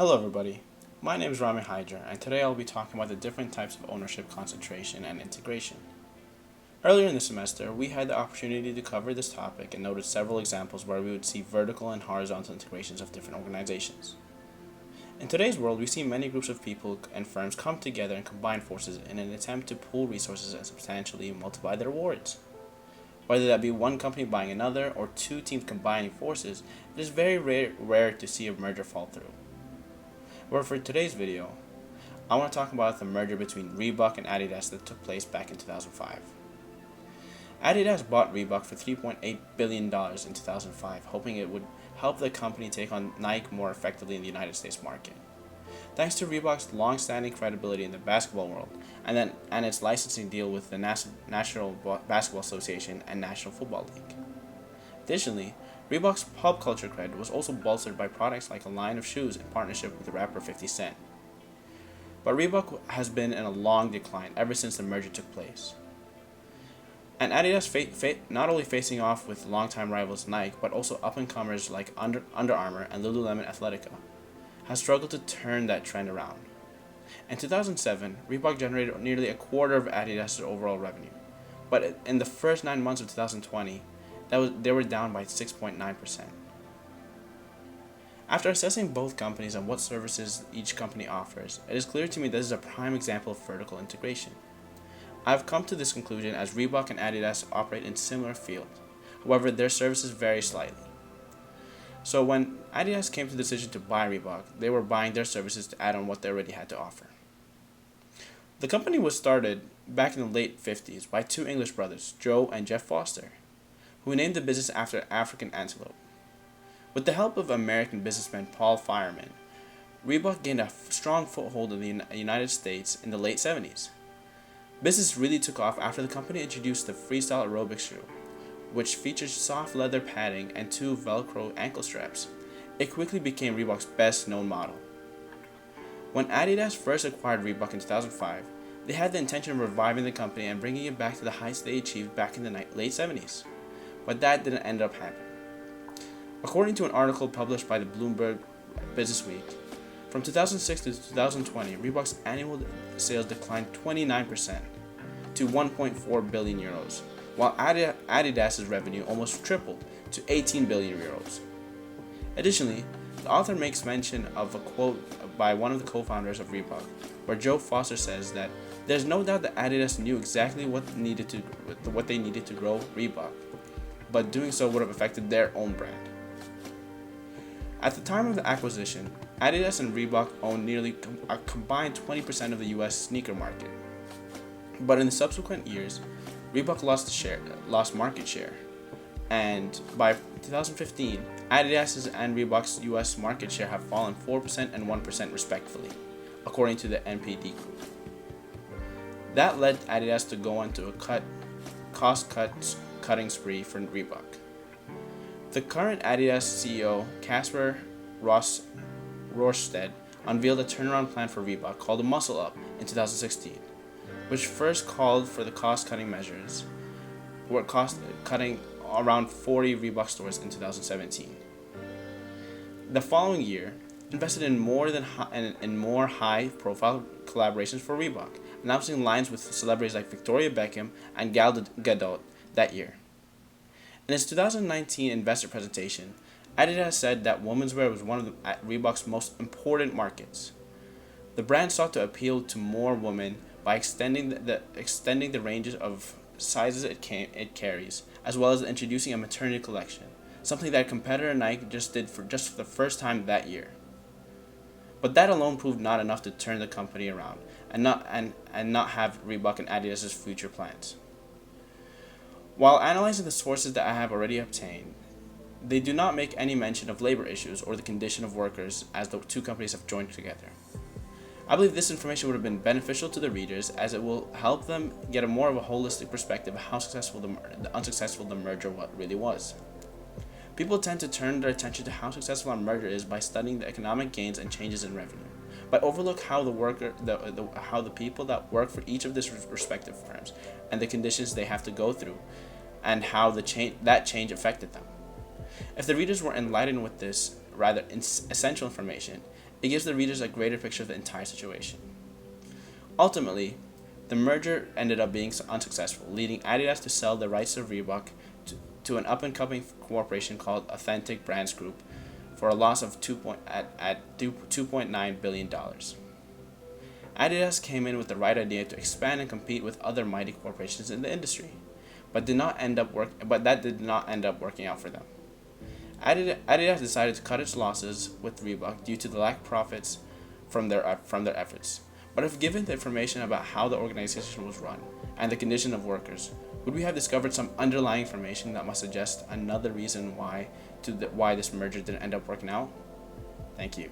Hello everybody, my name is Rami Hydra and today I'll be talking about the different types of ownership concentration and integration. Earlier in the semester, we had the opportunity to cover this topic and noted several examples where we would see vertical and horizontal integrations of different organizations. In today's world, we see many groups of people and firms come together and combine forces in an attempt to pool resources and substantially multiply their rewards. Whether that be one company buying another or two teams combining forces, it is very rare to see a merger fall through. But for today's video, I want to talk about the merger between Reebok and Adidas that took place back in 2005. Adidas bought Reebok for $3.8 billion in 2005, hoping it would help the company take on Nike more effectively in the United States market. Thanks to Reebok's long-standing credibility in the basketball world and its licensing deal with the National Basketball Association and National Football League. Additionally, Reebok's pop culture cred was also bolstered by products like a line of shoes in partnership with the rapper 50 Cent. But Reebok has been in a long decline ever since the merger took place. And Adidas not only facing off with longtime rivals Nike, but also up-and-comers like Under Armour and Lululemon Athletica, has struggled to turn that trend around. In 2007, Reebok generated nearly a quarter of Adidas' overall revenue, but in the first 9 months of 2020, they were down by 6.9%. After assessing both companies and what services each company offers, it is clear to me this is a prime example of vertical integration. I have come to this conclusion as Reebok and Adidas operate in similar fields, however their services vary slightly. So when Adidas came to the decision to buy Reebok, they were buying their services to add on what they already had to offer. The company was started back in the late 50s by two English brothers, Joe and Jeff Foster, who named the business after African antelope. With the help of American businessman Paul Fireman, Reebok gained a strong foothold in the United States in the late 70s. Business really took off after the company introduced the Freestyle aerobics shoe, which features soft leather padding and two Velcro ankle straps. It quickly became Reebok's best-known model. When Adidas first acquired Reebok in 2005, they had the intention of reviving the company and bringing it back to the heights they achieved back in the late 70s. But that didn't end up happening. According to an article published by the Bloomberg Businessweek, from 2006 to 2020, Reebok's annual sales declined 29% to 1.4 billion euros, while Adidas's revenue almost tripled to 18 billion euros. Additionally, the author makes mention of a quote by one of the co-founders of Reebok, where Joe Foster says that there's no doubt that Adidas knew exactly what they needed to grow Reebok, but doing so would have affected their own brand. At the time of the acquisition, Adidas and Reebok owned nearly a combined 20% of the US sneaker market. But in the subsequent years, Reebok lost market share, and by 2015, Adidas's and Reebok's US market share have fallen 4% and 1% respectively, according to the NPD Group. That led Adidas to go into a cost-cutting spree for Reebok. The current Adidas CEO, Kasper Rorsted, unveiled a turnaround plan for Reebok called the Muscle Up in 2016, which first called for the cost-cutting measures, were cost-cutting around 40 Reebok stores in 2017. The following year, invested in more high-profile collaborations for Reebok, announcing lines with celebrities like Victoria Beckham and Gal Gadot that year. In its 2019 investor presentation, Adidas said that womenswear was one of Reebok's most important markets. The brand sought to appeal to more women by extending the ranges of sizes it carries, as well as introducing a maternity collection, something that competitor Nike did for the first time that year. But that alone proved not enough to turn the company around and not have Reebok and Adidas' future plans. While analyzing the sources that I have already obtained, they do not make any mention of labor issues or the condition of workers as the two companies have joined together. I believe this information would have been beneficial to the readers as it will help them get a more of a holistic perspective of how unsuccessful the merger really was. People tend to turn their attention to how successful a merger is by studying the economic gains and changes in revenue, but overlook how the people that work for each of these respective firms and the conditions they have to go through, and how that change affected them. If the readers were enlightened with this rather essential information, It gives the readers a greater picture of the entire situation. Ultimately, the merger ended up being unsuccessful, leading Adidas to sell the rights of Reebok to an up-and-coming corporation called Authentic Brands Group for a loss of $2.9 billion. Adidas came in with the right idea to expand and compete with other mighty corporations in the industry, but that did not end up working out for them. Adidas decided to cut its losses with Reebok due to the lack of profits from their efforts. But if given the information about how the organization was run and the condition of workers, would we have discovered some underlying information that must suggest another reason why this merger didn't end up working out? Thank you.